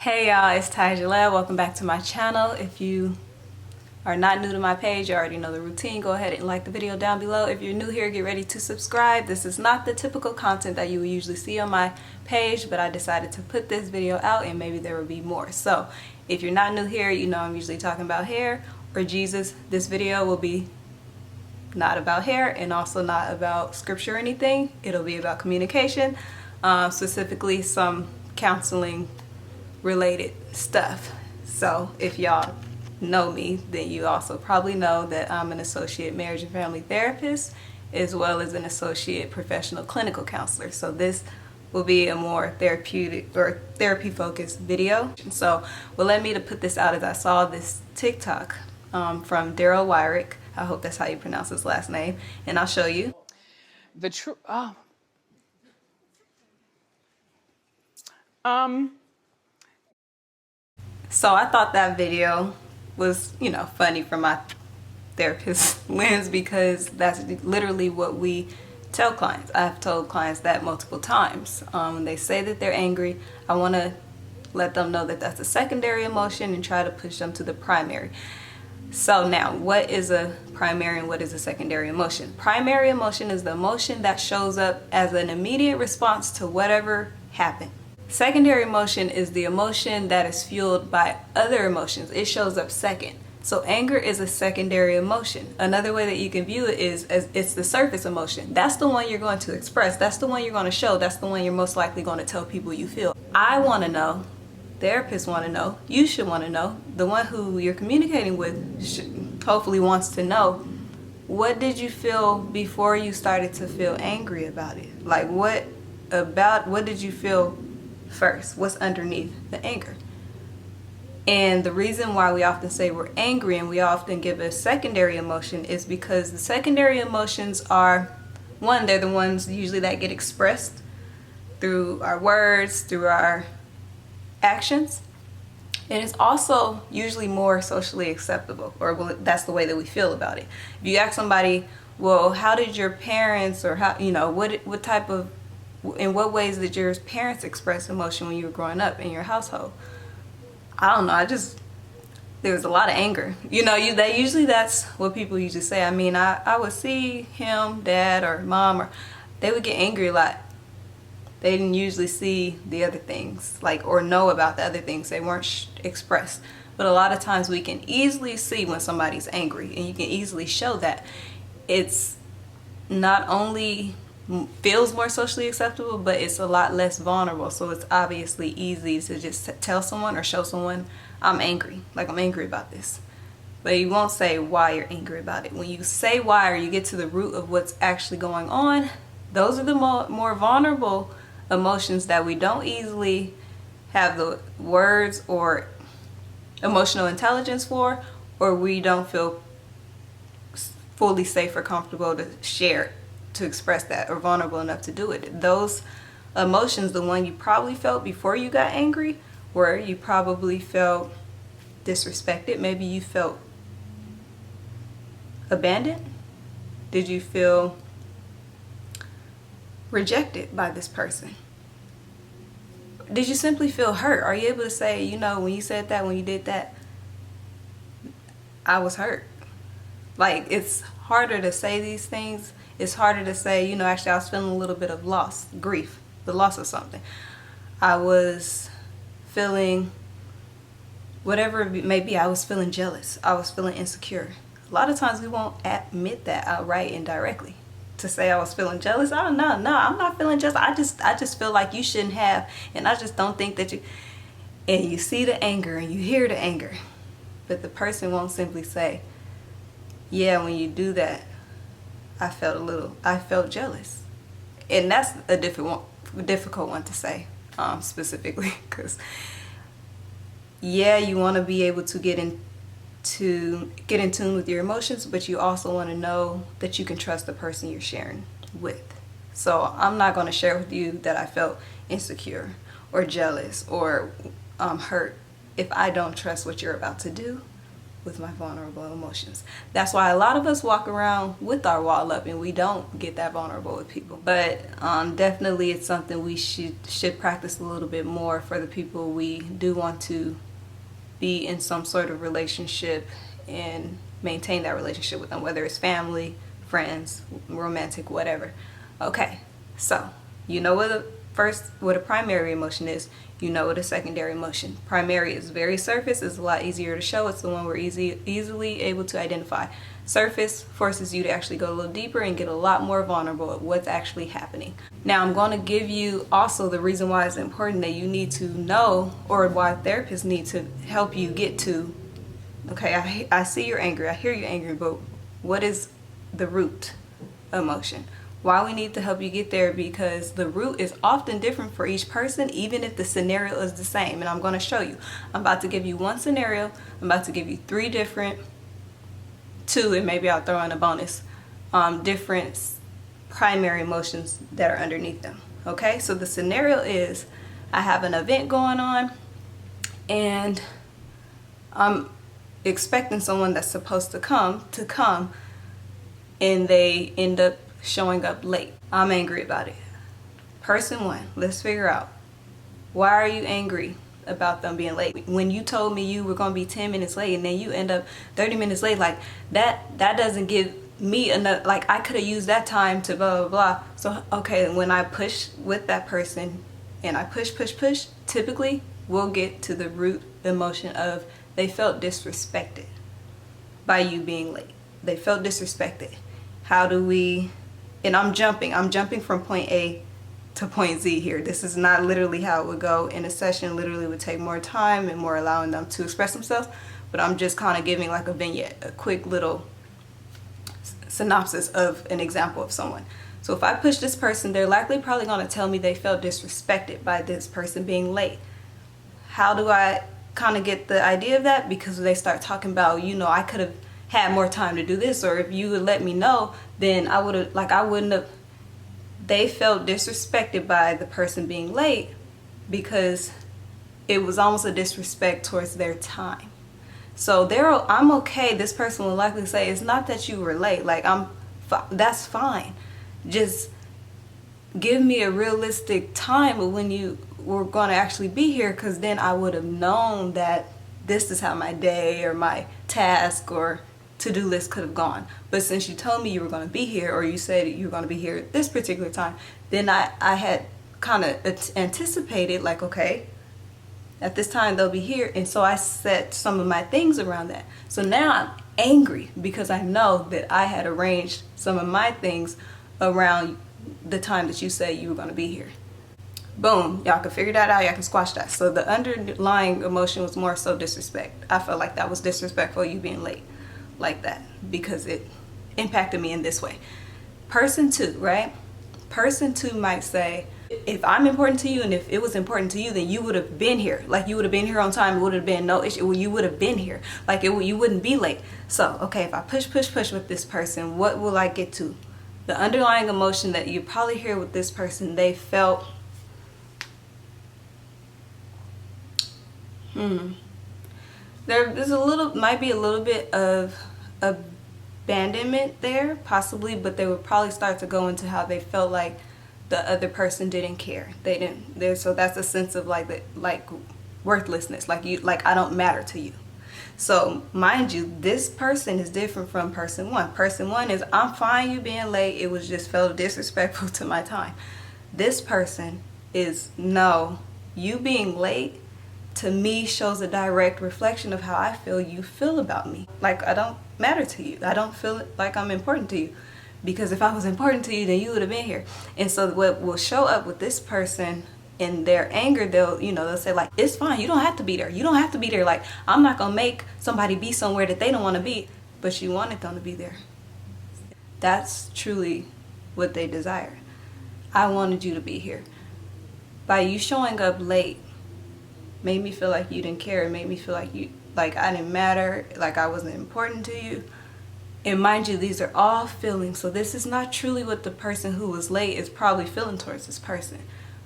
Hey y'all, it's Ty Jalelle. Welcome back to my channel. If you are not new to my page, you already know the routine. Go ahead and like the video down below. If you're new here, get ready to subscribe. This is not the typical content that you will usually see on my page, but I decided to put this video out and maybe there will be more. So if you're not new here, you know I'm usually talking about hair or Jesus. This video will be not about hair and also not about scripture or anything. It'll be about communication, specifically some counseling related stuff. So if y'all know me, then you also probably know that I'm an associate marriage and family therapist as well as an associate professional clinical counselor. So this will be a more therapeutic or therapy focused video. So what led me to put this out is I saw this TikTok from Daryl Wyrick. I hope that's how you pronounce his last name, and I'll show you. So I thought that video was, funny from my therapist lens because that's literally what we tell clients. I've told clients that multiple times. When they say that they're angry, I want to let them know that that's a secondary emotion and try to push them to the primary. So now, what is a primary and what is a secondary emotion? Primary emotion is the emotion that shows up as an immediate response to whatever happened. Secondary emotion is the emotion that is fueled by other emotions. It shows up second. So anger is a secondary emotion. Another way that you can view it is as it's the surface emotion. That's the one you're going to express. That's the one you're going to show. That's the one you're most likely going to tell people you feel. I want to know, therapists want to know, you should want to know, the one who you're communicating with hopefully wants to know, what did you feel before you started to feel angry about it? Like what did you feel first? What's underneath the anger? And the reason why we often say we're angry and we often give a secondary emotion is because the secondary emotions are, one, they're the ones usually that get expressed through our words, through our actions, and it's also usually more socially acceptable, or that's the way that we feel about it. If you ask somebody, well, how did your parents, or how, what type of, in what ways did your parents express emotion when you were growing up in your household? I don't know. There was a lot of anger. That's what people usually say. I mean, I would see him, dad or mom, or they would get angry a lot. They didn't usually see the other things, or know about the other things. They weren't expressed. But a lot of times we can easily see when somebody's angry, and you can easily show that. It's not only feels more socially acceptable, but it's a lot less vulnerable. So it's obviously easy to just tell someone or show someone, I'm angry, I'm angry about this. But you won't say why you're angry about it. When you say why, or you get to the root of what's actually going on, those are the more vulnerable emotions that we don't easily have the words or emotional intelligence for, or we don't feel fully safe or comfortable to share, to express that, or vulnerable enough to do it. Those emotions, the one you probably felt before you got angry, where you probably felt disrespected. Maybe you felt abandoned. Did you feel rejected by this person? Did you simply feel hurt? Are you able to say, when you said that, when you did that, I was hurt? It's harder to say these things. It's harder to say, actually I was feeling a little bit of loss, grief, the loss of something. I was feeling whatever it may be. I was feeling jealous. I was feeling insecure. A lot of times we won't admit that outright and directly. To say I was feeling jealous, oh no, I'm not feeling jealous. I just feel like you shouldn't have, and I just don't think that you. And you see the anger and you hear the anger, but the person won't simply say, yeah, when you do that, I felt jealous. And that's a difficult one to say, specifically, because yeah, you want to be able to get in tune with your emotions, but you also want to know that you can trust the person you're sharing with. So I'm not going to share with you that I felt insecure or jealous or hurt if I don't trust what you're about to do with my vulnerable emotions. That's why a lot of us walk around with our wall up and we don't get that vulnerable with people. But definitely it's something we should practice a little bit more for the people we do want to be in some sort of relationship and maintain that relationship with them, whether it's family, friends, romantic, whatever. Okay, so you know what a primary emotion is. You know what a secondary emotion. Primary is very surface. It's a lot easier to show. It's the one we're easily able to identify. Surface forces you to actually go a little deeper and get a lot more vulnerable at what's actually happening. Now I'm going to give you also the reason why it's important that you need to know, or why therapists need to help you get to, okay, I see you're angry, I hear you're angry, but what is the root emotion? Why we need to help you get there, because the root is often different for each person, even if the scenario is the same. And I'm going to show you. I'm about to give you one scenario. I'm about to give you two, and maybe I'll throw in a bonus, different primary emotions that are underneath them. Okay, so the scenario is I have an event going on and I'm expecting someone that's supposed to come and they end up showing up late. I'm angry about it. Person one, let's figure out, why are you angry about them being late? When you told me you were going to be 10 minutes late and then you end up 30 minutes late, like that doesn't give me enough, like I could have used that time to blah blah blah. So okay, when I push with that person and I push, typically we'll get to the root emotion of they felt disrespected by you being late. They felt disrespected. How do we, and I'm jumping from point A to point Z here. This is not literally how it would go in a session. Literally would take more time and more allowing them to express themselves, but I'm just kind of giving like a vignette, a quick little synopsis of an example of someone. So if I push this person, they're probably going to tell me they felt disrespected by this person being late. How do I kind of get the idea of that? Because they start talking about, I could have had more time to do this, or if you would let me know, then I wouldn't have. They felt disrespected by the person being late because it was almost a disrespect towards their time. So I'm okay. This person will likely say, it's not that you were late. Like that's fine. Just give me a realistic time of when you were going to actually be here, because then I would have known that this is how my day or my task or to-do list could have gone. But since you told me you were going to be here, or you said you were going to be here at this particular time, then I had kind of anticipated, like, okay, at this time they'll be here, and so I set some of my things around that. So now I'm angry because I know that I had arranged some of my things around the time that you said you were going to be here. Boom, y'all can figure that out, y'all can squash that. So the underlying emotion was more so disrespect. I felt like that was disrespectful, you being late like that, because it impacted me in this way. Person two, right? Person two might say, if I'm important to you and if it was important to you, then you would have been here. Like you would have been here on time. It would have been no issue. You would have been here. Like you wouldn't be late. So, okay, if I push with this person, what will I get to? The underlying emotion that you probably hear with this person, they felt, might be a little bit of abandonment there, possibly, but they would probably start to go into how they felt like the other person didn't care. So that's a sense of like worthlessness, like I don't matter to you. So mind you, this person is different from person one. Person one is, I'm fine you being late, it was just felt disrespectful to my time. This person is, no, you being late to me shows a direct reflection of how I feel you feel about me. Like I don't matter to you. I don't feel like I'm important to you. Because if I was important to you, then you would have been here. And so what will show up with this person in their anger, they'll say like, it's fine, you don't have to be there. You don't have to be there. Like, I'm not gonna make somebody be somewhere that they don't want to be, but you wanted them to be there. That's truly what they desire. I wanted you to be here. By you showing up late, made me feel like you didn't care. It made me feel like I didn't matter, like I wasn't important to you. And mind you, these are all feelings. So this is not truly what the person who was late is probably feeling towards this person.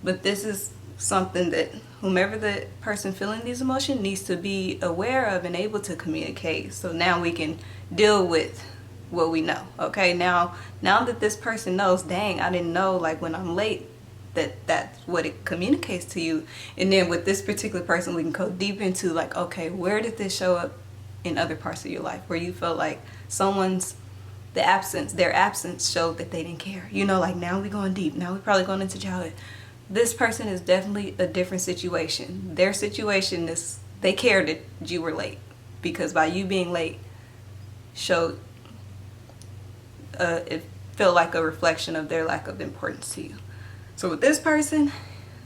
But this is something that whomever the person feeling these emotions needs to be aware of and able to communicate. So now we can deal with what we know. Okay, now that this person knows, dang, I didn't know, like when I'm late, that's what it communicates to you. And then with this particular person, we can go deep into like, okay, where did this show up in other parts of your life where you felt like their absence showed that they didn't care. You know, like now we're going deep. Now we're probably going into childhood. This person is definitely a different situation. Their situation is they cared that you were late, because by you being late showed it felt like a reflection of their lack of importance to you. So with this person,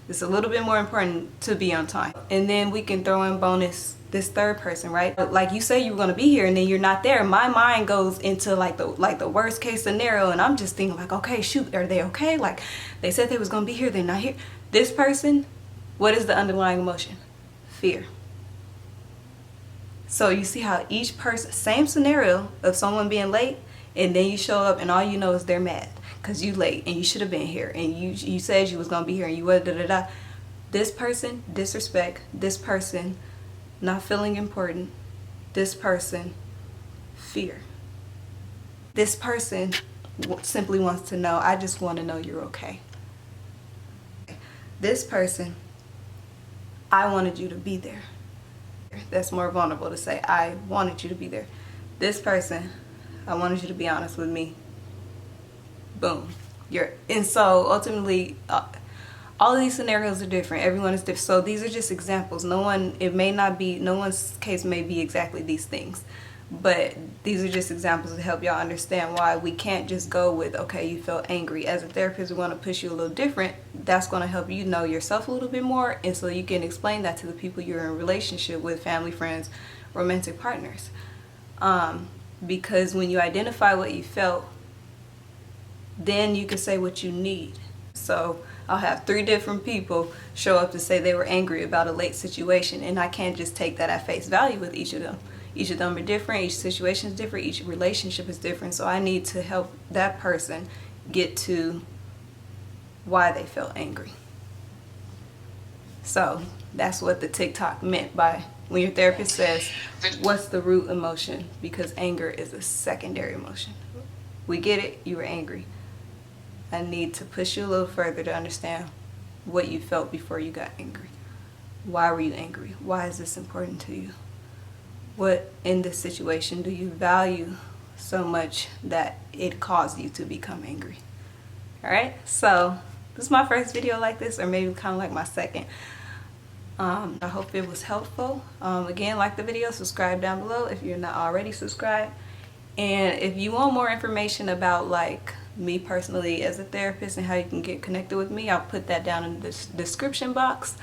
it's a little bit more important to be on time. And then we can throw in bonus this third person, right? Like you say you were gonna be here and then you're not there. My mind goes into like the worst case scenario, and I'm just thinking like, okay, shoot, are they okay? Like they said they was gonna be here, they're not here. This person, what is the underlying emotion? Fear. So you see how each person, same scenario of someone being late, and then you show up and all you know is they're mad because you late and you should have been here and you said you was gonna be here and you were da. This person, disrespect. This person, not feeling important. This person, fear. This person simply wants to know, I just want to know you're okay. This person, I wanted you to be there. That's more vulnerable to say, I wanted you to be there. This person, I wanted you to be honest with me. Boom. And so ultimately, all of these scenarios are different. Everyone is different. So these are just examples. No one's case may be exactly these things, but these are just examples to help y'all understand why we can't just go with, okay, you felt angry. As a therapist, we want to push you a little different. That's going to help you know yourself a little bit more, and so you can explain that to the people you're in relationship with, family, friends, romantic partners. Because when you identify what you felt, then you can say what you need. So I'll have 3 different people show up to say they were angry about a late situation, and I can't just take that at face value with each of them. Each of them are different, each situation is different, each relationship is different, so I need to help that person get to why they felt angry. So that's what the TikTok meant by when your therapist says, what's the root emotion? Because anger is a secondary emotion. We get it, you were angry. I need to push you a little further to understand what you felt before you got angry. Why were you angry? Why is this important to you? What in this situation do you value so much that it caused you to become angry? Alright, so this is my first video like this, or maybe kind of like my second. I hope it was helpful. Again, like the video, subscribe down below if you're not already subscribed. And if you want more information about like me personally as a therapist and how you can get connected with me, I'll put that down in the description box.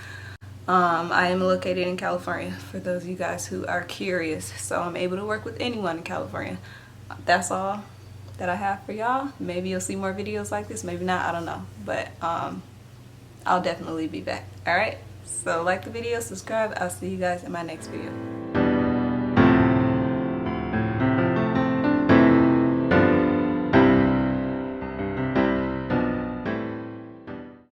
I am located in California, for those of you guys who are curious, so I'm able to work with anyone in California. That's all that I have for y'all. Maybe you'll see more videos like this, maybe not, I don't know, but I'll definitely be back. Alright, so like the video, subscribe. I'll see you guys in my next video.